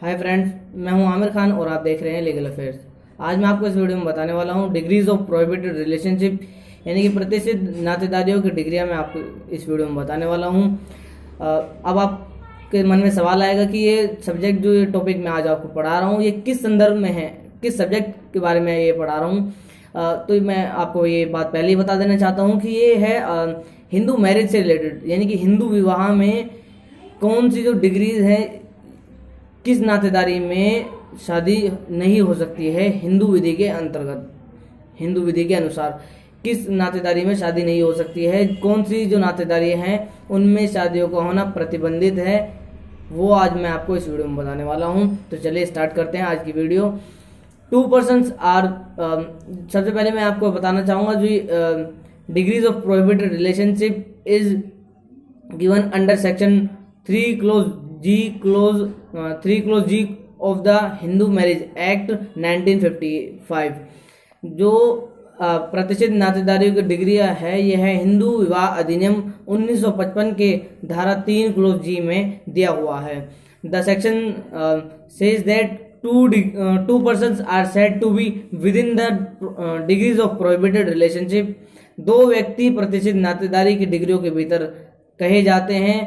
Hi friends, मैं हूं आमिर खान और आप देख रहे हैं लीगल अफेयर्स। आज मैं आपको इस वीडियो में बताने वाला हूं डिग्रीज ऑफ प्रोहिबिटेड रिलेशनशिप, यानी कि प्रतिष्ठित नातेदारियों की डिग्रियां मैं आपको इस वीडियो में बताने वाला हूं। अब आपके मन में सवाल आएगा कि ये सब्जेक्ट, जो ये टॉपिक मैं आज आपको पढ़ा रहा हूँ, ये किस संदर्भ में है, किस सब्जेक्ट के बारे में ये पढ़ा रहा हूँ। तो मैं आपको ये बात पहले ही बता देना चाहता हूँ कि ये है हिंदू मैरिज से रिलेटेड, यानी कि हिंदू विवाह में कौन सी जो डिग्रीज हैं, किस नातेदारी में शादी नहीं हो सकती है हिंदू विधि के अंतर्गत, हिंदू विधि के अनुसार किस नातेदारी में शादी नहीं हो सकती है, कौन सी जो नातेदारी हैं उनमें शादियों का होना प्रतिबंधित है, वो आज मैं आपको इस वीडियो में बताने वाला हूं। तो चलिए स्टार्ट करते हैं आज की वीडियो। टू पर्सन्स आर, सबसे पहले मैं आपको बताना चाहूँगा जो degrees of prohibited relationship is given under section 3 clause G of the Hindu marriage act 1955। जो प्रतिष्ठित नातेदारियों की डिग्रियां है, यह है हिंदू विवाह अधिनियम 1955 के धारा 3 क्लोज जी में दिया हुआ है। The section says that two persons are said to be within the degrees of prohibited relationship। दो व्यक्ति प्रतिष्ठित नातेदारी की डिग्रियों के भीतर कहे जाते हैं।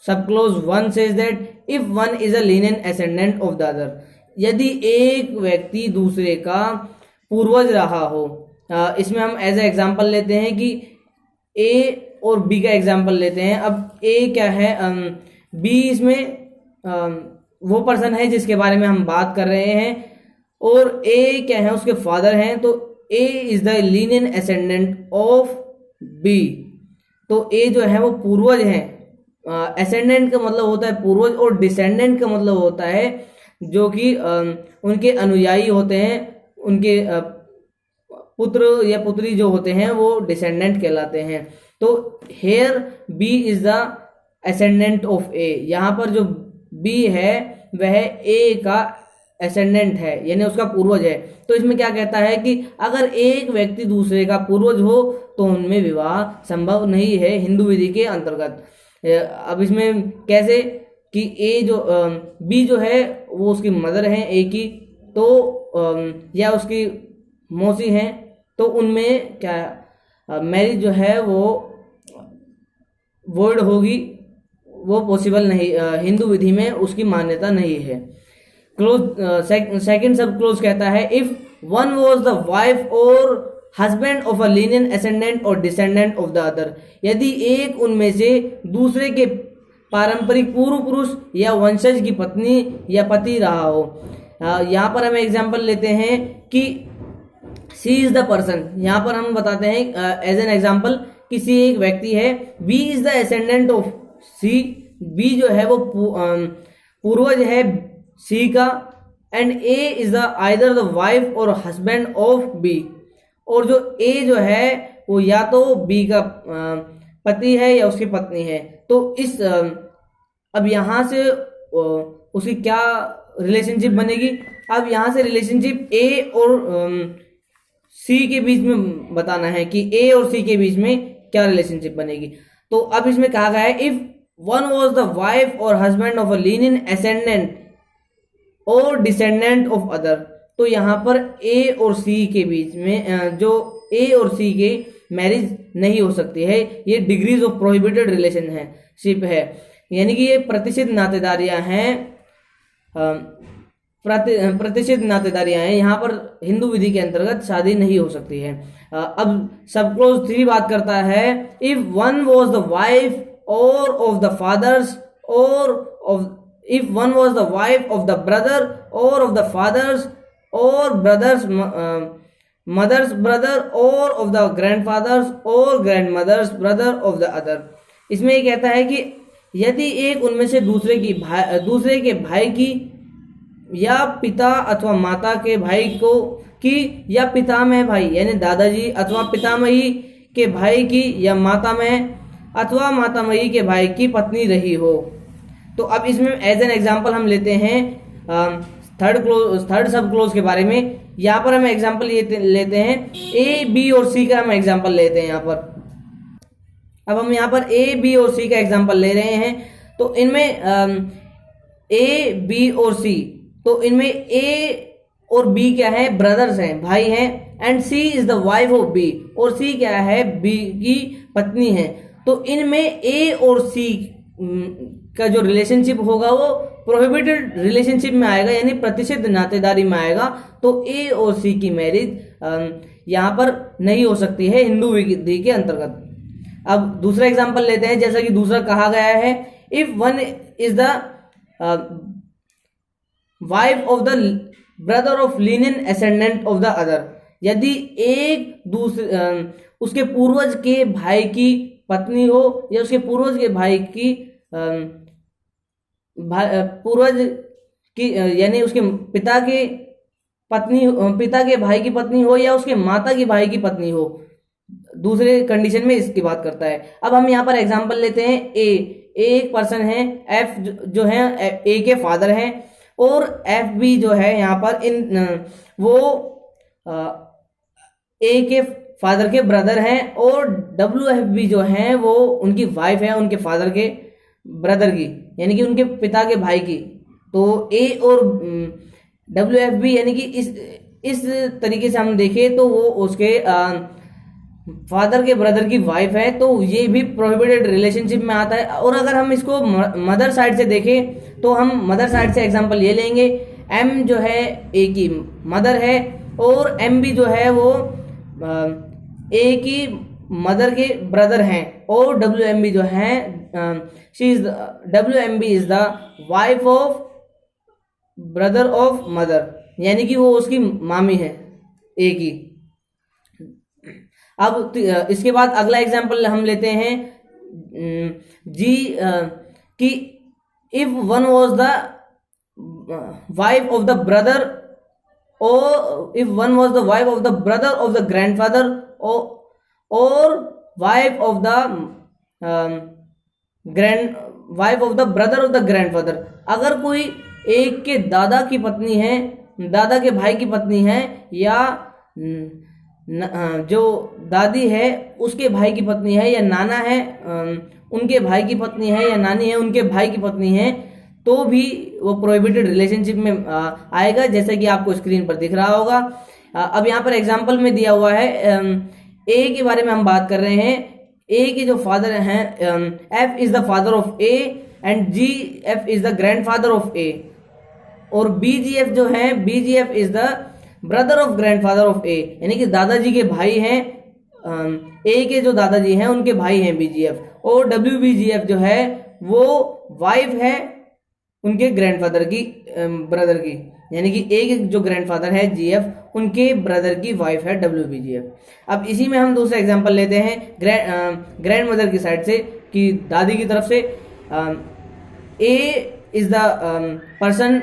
सब close 1 says that if one is a lineal ascendant of the other, यदि एक व्यक्ति दूसरे का पूर्वज रहा हो। इसमें हम एज ए एग्जांपल लेते हैं कि ए और बी का एग्जांपल लेते हैं। अब ए क्या है, बी इसमें वो पर्सन है जिसके बारे में हम बात कर रहे हैं, और ए क्या है, उसके फादर हैं। तो A is the lineal ascendant of B. तो ए जो है वो पूर्वज है। एसेंडेंट का मतलब होता है पूर्वज, और डिसेंडेंट का मतलब होता है जो कि उनके अनुयायी होते हैं, उनके पुत्र या पुत्री जो होते हैं वो डिसेंडेंट कहलाते हैं। तो here B is the ascendant of A. यहाँ पर जो बी है वह ए का एसेंडेंट है, यानी उसका पूर्वज है। तो इसमें क्या कहता है कि अगर एक व्यक्ति दूसरे का पूर्वज हो तो उनमें विवाह संभव नहीं है हिंदू विधि के अंतर्गत। अब इसमें कैसे कि ए जो बी जो है वो उसकी मदर है ए की, तो या उसकी मौसी हैं, तो उनमें क्या मैरिज जो है वो वॉइड होगी, वो पॉसिबल नहीं, हिंदू विधि में उसकी मान्यता नहीं है। क्लोज सेकंड सब क्लोज कहता है if one was the wife और husband of a lineal ascendant और डिसेंडेंट ऑफ द अदर, यदि एक उनमें से दूसरे के पारंपरिक पूर्व पुरुष या वंशज की पत्नी या पति रहा हो। यहाँ पर हम एग्जांपल लेते हैं कि सी इज द पर्सन। यहाँ पर हम बताते हैं एज एन एग्जांपल, किसी एक व्यक्ति है, B is the ascendant of C. B जो है वो पूर्वज है सी का, and A is the either the wife और हस्बैंड ऑफ बी। और जो ए जो है वो या तो बी का पति है या उसकी पत्नी है। तो इस अब यहाँ से उसकी क्या रिलेशनशिप बनेगी। अब यहाँ से रिलेशनशिप ए और सी के बीच में बताना है कि ए और सी के बीच में क्या रिलेशनशिप बनेगी। तो अब इसमें कहा गया है if one was the wife और husband of a lineal ascendant और डिसेंडेंट ऑफ अदर। तो यहाँ पर ए और सी के बीच में जो ए और सी के मैरिज नहीं हो सकती है। ये डिग्रीज ऑफ प्रोहिबिटेड रिलेशनशिप है, यानी कि ये प्रतिष्ठित नातेदारियां हैं, प्रतिष्ठित नातेदारियां हैं। यहाँ पर हिंदू विधि के अंतर्गत शादी नहीं हो सकती है। अब सब क्लोज 3 बात करता है if one was the wife और ऑफ द फादर्स और of, if one was the wife of the brother or of the fathers or brothers mother's brother or of the grandfathers or grandmother's brother of the other। इसमें ये कहता है कि यदि एक उनमें से दूसरे के भाई की या पिता अथवा माता के भाई को की या पितामह भाई यानी दादाजी अथवा पितामही के भाई की या मातामह अथवा मातामही के भाई की पत्नी रही हो। तो अब इसमें एज एन एग्जांपल हम लेते हैं थर्ड सब क्लोज के बारे में। यहाँ पर हम एग्जांपल लेते हैं ए बी और सी का हम एग्जांपल लेते हैं। यहाँ पर अब हम यहाँ पर ए बी और सी का एग्जांपल ले रहे हैं। तो इनमें ए, बी और सी, तो इनमें ए और बी क्या है, ब्रदर्स हैं, भाई हैं, and C is the wife of B, और सी क्या है, बी की पत्नी है। तो इनमें ए और सी का जो रिलेशनशिप होगा वो प्रोहिबिटेड रिलेशनशिप में आएगा, यानी प्रतिषिद्ध नातेदारी में आएगा। तो ए और सी की मैरिज यहाँ पर नहीं हो सकती है हिंदू विधि के अंतर्गत। अब दूसरा एग्जांपल लेते हैं, जैसा कि दूसरा कहा गया है, if one is the wife of the brother of Linnean ascendant of the other, यदि एक दूसरे उसके पूर्वज के भाई की पत्नी हो या उसके पूर्वज के भाई की पूर्वज की यानी उसके पिता के भाई की पत्नी हो या उसके माता की भाई की पत्नी हो, दूसरे कंडीशन में इसकी बात करता है। अब हम यहाँ पर एग्जांपल लेते हैं, ए एक पर्सन है, एफ जो है ए के फादर हैं, और एफ बी जो है यहाँ पर वो ए के फादर के ब्रदर हैं, और डब्ल्यू एफ बी जो हैं वो उनकी वाइफ है उनके फादर के ब्रदर की, यानी कि उनके पिता के भाई की। तो ए और डब्ल्यू एफ बी यानी कि इस तरीके से हम देखें तो वो उसके फादर के ब्रदर की वाइफ है, तो ये भी प्रोहिबिटेड रिलेशनशिप में आता है। और अगर हम इसको मदर साइड से देखें तो हम मदर साइड से एग्जांपल ये लेंगे, एम जो है ए की मदर है, और एम बी जो है वो ए की मदर के ब्रदर हैं, और डब्ल्यू एम बी जो है W M B is the wife of brother of mother, यानी कि वो उसकी मामी है ए की। अब इसके बाद अगला एग्जांपल हम लेते हैं जी कि if one was the wife of the brother, और if one was the wife of the brother of the grandfather, और wife of the brother of the grandfather, अगर कोई एक के दादा की पत्नी है, दादा के भाई की पत्नी है, या जो दादी है उसके भाई की पत्नी है, या नाना है उनके भाई की पत्नी है, या नानी है उनके भाई की पत्नी है, तो भी वो प्रोहिबिटेड रिलेशनशिप में आएगा, जैसे कि आपको स्क्रीन पर दिख रहा होगा। अब यहाँ पर एग्जांपल में दिया हुआ है, ए के बारे में हम बात कर रहे हैं। ए के जो फादर हैं, F is the father of A and G F is the grandfather of A, और बी जी एफ जो है, B G F is the brother of grandfather of A, यानी कि दादाजी के भाई हैं, ए के जो दादाजी हैं उनके भाई हैं बीजीएफ, और डब्ल्यू बी जी एफ जो है वो वाइफ है उनके ग्रैंडफादर की ब्रदर की, यानी कि ए के जो ग्रैंडफादर है जीएफ उनके ब्रदर की वाइफ है डब्ल्यू बी जी एफ। अब इसी में हम दूसरा एग्जांपल लेते हैं ग्रैंड मदर की साइड से, कि दादी की तरफ से। A is the person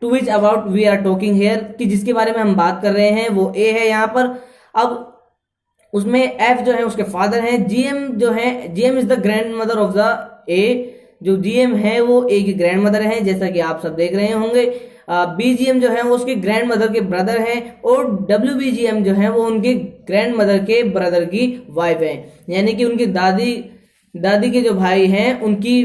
to which about we are talking here, कि जिसके बारे में हम बात कर रहे हैं वो ए है यहाँ पर। अब उसमें एफ जो है उसके फादर हैं, जीएम जो है, GM is the grand mother of the ए, जो जीएम है वो ए की ग्रैंड मदर है, जैसा कि आप सब देख रहे होंगे। बीजीएम जो है वो उसके ग्रैंड मदर के ब्रदर हैं, और डब्ल्यू बीजीएम जो है वो उनके ग्रैंड मदर के ब्रदर की वाइफ है, यानी कि उनकी दादी के जो भाई हैं उनकी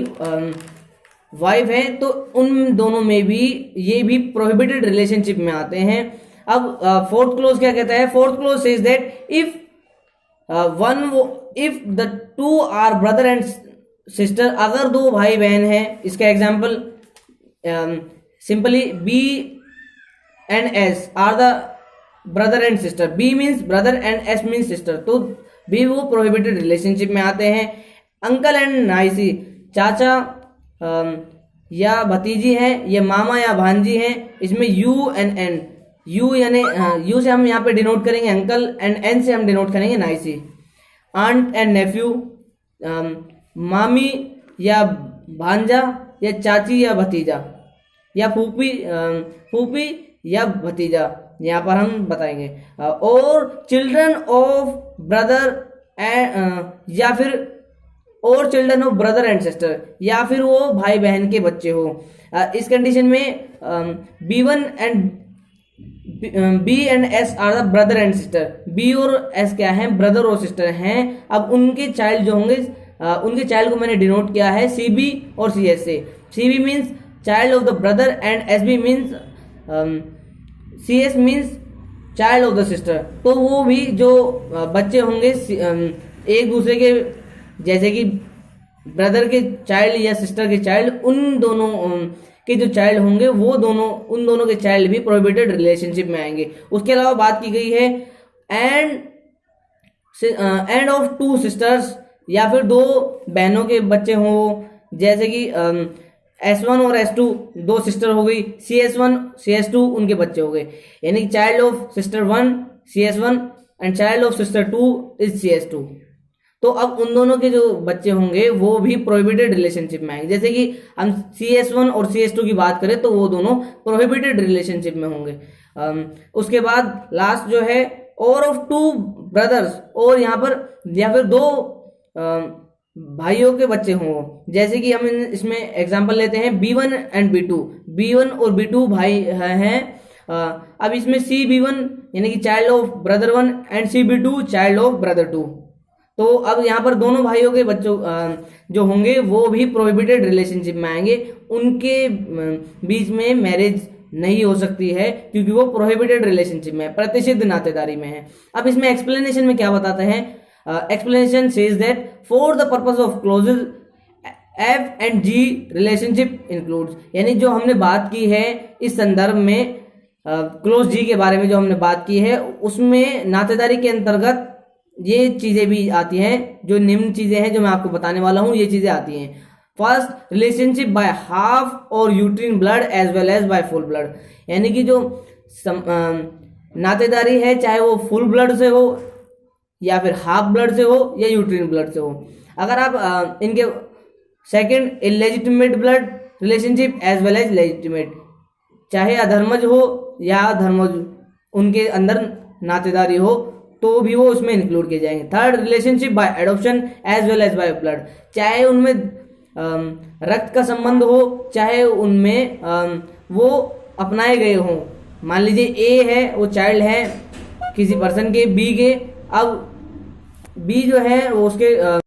वाइफ है। तो उन दोनों में भी ये भी प्रोहिबिटेड रिलेशनशिप में आते हैं। अब फोर्थ क्लोज क्या कहता है? Fourth clause says that if the two are brother and sister, अगर दो भाई बहन हैं, इसका example simply B and S are the brother and sister, B means brother and S means sister, तो भी वो प्रोहिबिटेड रिलेशनशिप में आते हैं। अंकल एंड नाइसी, चाचा या भतीजी हैं, ये मामा या भांजी हैं, इसमें यू एंड एन, यू यानी यू से हम यहाँ पे डिनोट करेंगे अंकल, एंड एन से हम डिनोट करेंगे नाइसी। आंट एंड नेफ्यू, मामी या भांजा, या चाची या भतीजा, या फूफी या भतीजा, यहाँ पर हम बताएंगे। और चिल्ड्रन ऑफ ब्रदर या फिर और children of brother and sister, या फिर वो भाई बहन के बच्चे हो। इस कंडीशन में B and S are the brother and sister, B और एस क्या है? ब्रदर और सिस्टर हैं। अब उनके चाइल्ड जो होंगे, उनके चाइल्ड को मैंने डिनोट किया है सी बी और सी एस से। C B means child of the brother and S B means CS means child of the sister. तो वो भी जो बच्चे होंगे एक दूसरे के, जैसे कि ब्रदर के चाइल्ड या सिस्टर के चाइल्ड, उन दोनों के जो चाइल्ड होंगे वो दोनों, उन दोनों के चाइल्ड भी प्रोहिबिटेड रिलेशनशिप में आएंगे। उसके अलावा बात की गई है एंड ऑफ टू सिस्टर्स, या फिर दो बहनों के बच्चे हों, जैसे कि S1 और S2 दो सिस्टर हो गई, CS1 CS2 उनके बच्चे हो गए, यानी child of sister 1 CS1 and child of sister 2 is CS2। तो अब उन दोनों के जो बच्चे होंगे वो भी प्रोहिबिटेड रिलेशनशिप में आएंगे। जैसे कि हम CS1 और CS2 की बात करें तो वो दोनों प्रोहिबिटेड रिलेशनशिप में होंगे। उसके बाद लास्ट जो है और ऑफ टू ब्रदर्स, और यहाँ पर या फिर दो भाइयों के बच्चे हों, जैसे कि हम इसमें एग्जांपल लेते हैं B1 एंड B2। B1 और B2 भाई हैं। अब इसमें CB1 यानी कि child of brother 1 and CB2 child of brother 2। तो अब यहाँ पर दोनों भाइयों के बच्चों जो होंगे वो भी प्रोहिबिटेड रिलेशनशिप में आएंगे, उनके बीच में मैरिज नहीं हो सकती है क्योंकि वो प्रोहिबिटेड रिलेशनशिप में है, प्रतिषिद्ध नातेदारी में है। अब इसमें एक्सप्लेनेशन में क्या बताते हैं? Explanation says that for the purpose of clauses F and G relationship includes, यानी जो हमने बात की है इस संदर्भ में क्लोज G के बारे में जो हमने बात की है, उसमें नातेदारी के अंतर्गत ये चीजें भी आती हैं, जो निम्न चीजें हैं जो मैं आपको बताने वाला हूं, ये चीजें आती हैं। फर्स्ट, रिलेशनशिप बाय हाफ और uterine blood as well as by full blood, यानी कि जो नातेदारी है चाहे वो फुल ब्लड से हो या फिर हाफ ब्लड से हो या यूट्रीन ब्लड से हो। अगर आप इनके second, illegitimate blood relationship as well as legitimate, चाहे अधर्मज हो या धर्मज उनके अंदर नातेदारी हो तो भी वो उसमें इंक्लूड किए जाएंगे। Third, relationship by adoption as well as by blood, चाहे उनमें रक्त का संबंध हो चाहे उनमें वो अपनाए गए हों। मान लीजिए A है, वो चाइल्ड है किसी पर्सन के, B के, अब B जो है वो उसके